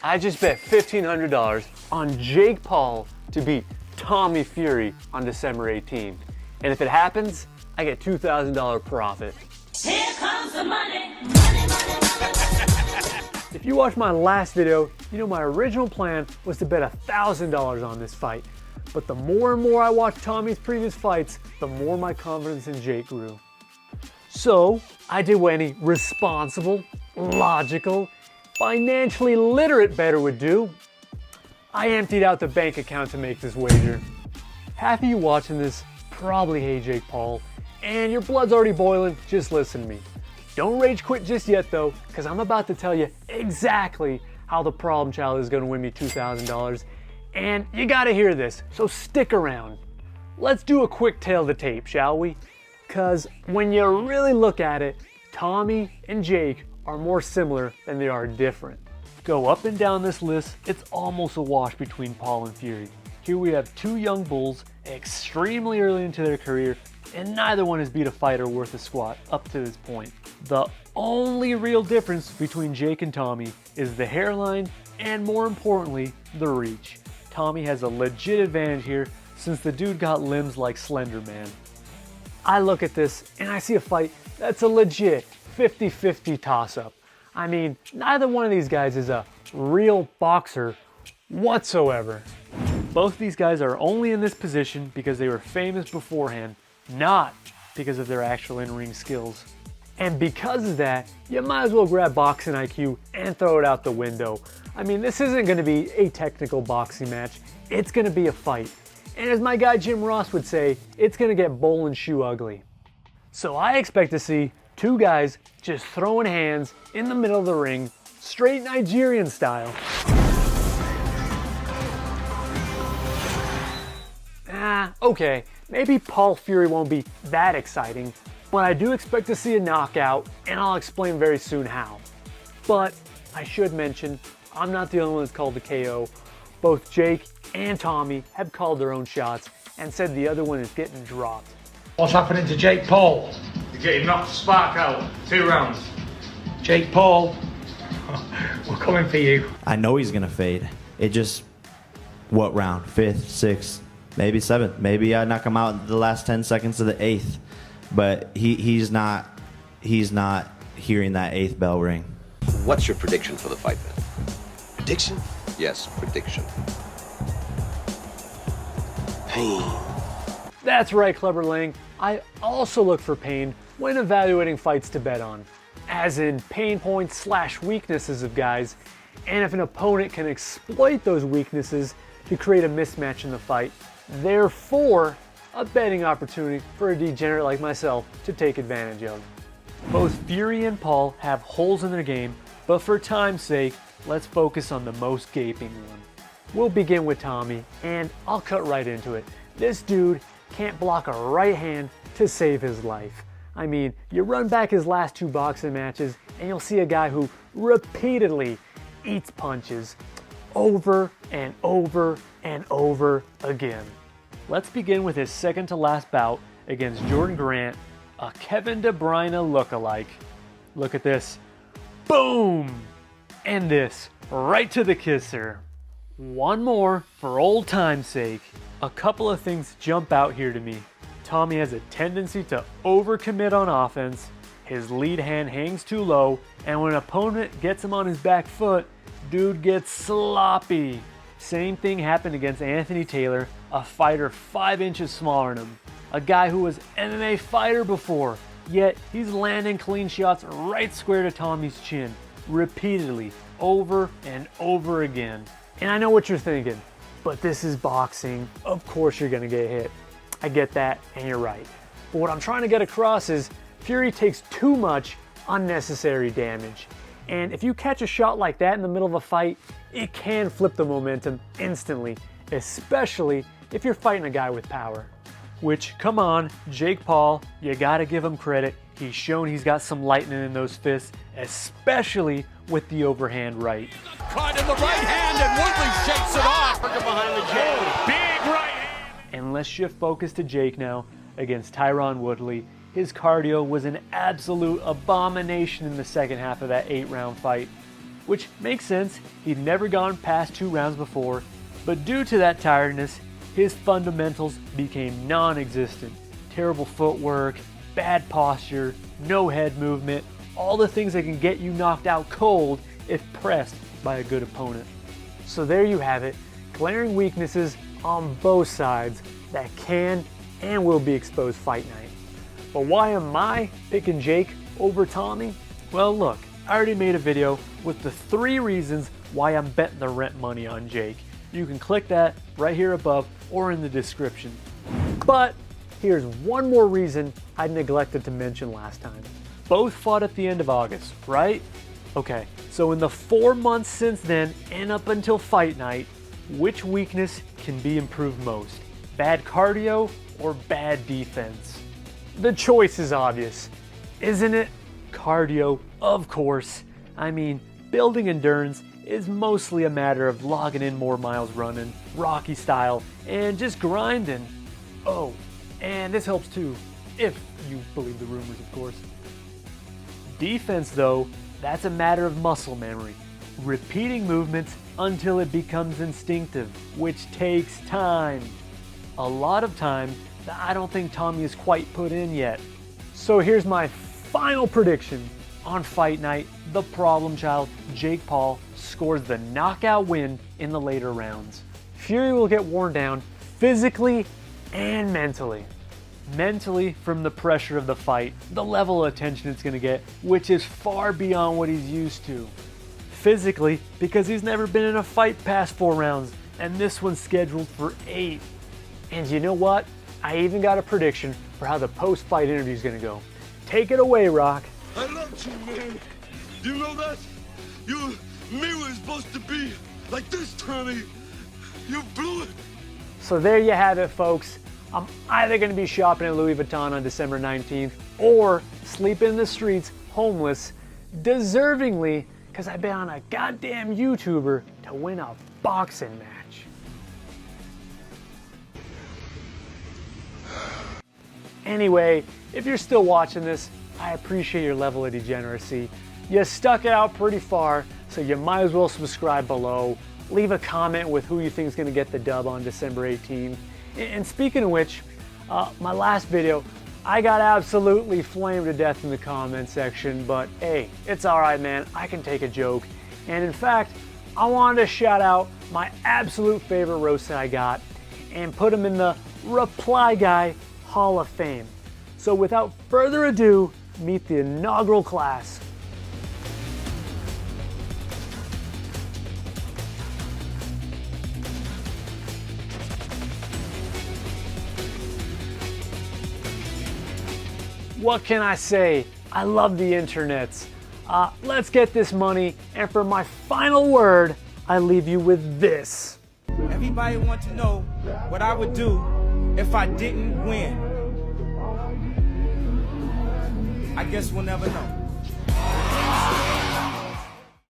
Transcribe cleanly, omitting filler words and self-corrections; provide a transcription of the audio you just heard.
I just bet $1,500 on Jake Paul to beat Tommy Fury on December 18th. And if it happens, I get $2,000 profit. Here comes the money. Money, money, money. If you watched my last video, you know my original plan was to bet $1,000 on this fight. But the more and more I watched Tommy's previous fights, the more my confidence in Jake grew. So I did what any responsible, logical, financially literate bettor would do. I emptied out the bank account to make this wager. Half of you watching this probably hate Jake Paul, and your blood's already boiling, just listen to me. Don't rage quit just yet though, because I'm about to tell you exactly how the problem child is going to win me $2,000, and you gotta hear this, so stick around. Let's do a quick tail of the tape, shall we? Because when you really look at it, Tommy and Jake are more similar than they are different. Go up and down this list, it's almost a wash between Paul and Fury. Here we have two young bulls extremely early into their career, and neither one has beat a fighter worth a squat up to this point. The only real difference between Jake and Tommy is the hairline and, more importantly, the reach. Tommy has a legit advantage here since the dude got limbs like Slender Man. I look at this and I see a fight that's a legit 50-50 toss-up. I mean, neither one of these guys is a real boxer whatsoever. Both these guys are only in this position because they were famous beforehand, not because of their actual in-ring skills. And because of that, you might as well grab boxing IQ and throw it out the window. I mean, this isn't going to be a technical boxing match, it's going to be a fight. And as my guy Jim Ross would say, it's going to get bowl and shoe ugly. So I expect to see two guys just throwing hands in the middle of the ring, straight Nigerian style. Okay, maybe Paul Fury won't be that exciting, but I do expect to see a knockout, and I'll explain very soon how. But I should mention, I'm not the only one that's called the KO. Both Jake and Tommy have called their own shots and said the other one is getting dropped. What's happening to Jake Paul? You're getting knocked spark out. 2 rounds. Jake Paul, we're coming for you. I know he's going to fade. It just, what round? 5th, 6th, maybe 7th. Maybe I knock him out in the last 10 seconds of the 8th. But he's not hearing that 8th bell ring. What's your prediction for the fight then? Prediction? Yes, prediction. Pain. That's right, Clever Lang. I also look for pain when evaluating fights to bet on, as in pain points / weaknesses of guys, and if an opponent can exploit those weaknesses to create a mismatch in the fight, therefore a betting opportunity for a degenerate like myself to take advantage of. Both Fury and Paul have holes in their game, but for time's sake, let's focus on the most gaping one. We'll begin with Tommy, and I'll cut right into it. This dude can't block a right hand to save his life. I mean, you run back his last 2 boxing matches, and you'll see a guy who repeatedly eats punches over and over and over again. Let's begin with his second to last bout against Jordan Grant, a Kevin De Bruyne lookalike. Look at this. Boom! And this, right to the kisser. One more for old time's sake. A couple of things jump out here to me. Tommy has a tendency to overcommit on offense, his lead hand hangs too low, and when an opponent gets him on his back foot, dude gets sloppy. Same thing happened against Anthony Taylor, a fighter 5 inches smaller than him. A guy who was MMA fighter before, yet he's landing clean shots right square to Tommy's chin, repeatedly, over and over again. And I know what you're thinking, but this is boxing, of course you're gonna get hit. I get that, and you're right. But what I'm trying to get across is Fury takes too much unnecessary damage. And if you catch a shot like that in the middle of a fight, it can flip the momentum instantly, especially if you're fighting a guy with power. Which, come on, Jake Paul, you gotta give him credit. He's shown he's got some lightning in those fists, especially with the overhand right. Caught in the right hand, and Woodley shakes it off. Behind the jab. Big right hand. And let's shift focus to Jake now against Tyron Woodley. His cardio was an absolute abomination in the second half of that 8-round fight. which makes sense. He'd never gone past 2 rounds before, but due to that tiredness, his fundamentals became non-existent. Terrible footwork, bad posture, no head movement, all the things that can get you knocked out cold if pressed by a good opponent. So there you have it, glaring weaknesses on both sides that can and will be exposed fight night. But why am I picking Jake over Tommy? Well look, I already made a video with the 3 reasons why I'm betting the rent money on Jake. You can click that right here above or in the description. But here's one more reason I neglected to mention last time. Both fought at the end of August, right? Okay, so in the 4 months since then and up until fight night, which weakness can be improved most? Bad cardio or bad defense? The choice is obvious, isn't it? Cardio, of course. I mean, building endurance is mostly a matter of logging in more miles running, Rocky style, and just grinding. Oh, and this helps too, if you believe the rumors, of course. Defense though, that's a matter of muscle memory, repeating movements until it becomes instinctive, which takes time. A lot of time that I don't think Tommy has quite put in yet. So here's my final prediction. On fight night, the problem child, Jake Paul, scores the knockout win in the later rounds. Fury will get worn down physically and mentally. Mentally from the pressure of the fight, the level of attention it's going to get, which is far beyond what he's used to. Physically, because he's never been in a fight past 4 rounds, and this one's scheduled for 8. And you know what? I even got a prediction for how the post-fight interview is going to go. Take it away, Rock. I loved you, man. You know that? Me was supposed to be like this, Tommy. You blew it. So there you have it, folks. I'm either going to be shopping at Louis Vuitton on December 19th or sleeping in the streets homeless, deservingly, because I bet on a goddamn YouTuber to win a boxing match. Anyway, if you're still watching this, I appreciate your level of degeneracy. You stuck it out pretty far, so you might as well subscribe below. Leave a comment with who you think is going to get the dub on December 18th. And speaking of which, my last video, I got absolutely flamed to death in the comment section, but hey, it's alright, man. I can take a joke. And in fact, I wanted to shout out my absolute favorite roast that I got and put him in the Reply Guy Hall of Fame. So without further ado, meet the inaugural class. What can I say? I love the internets. Let's get this money, and for my final word, I leave you with this. Everybody wants to know what I would do if I didn't win. I guess we'll never know.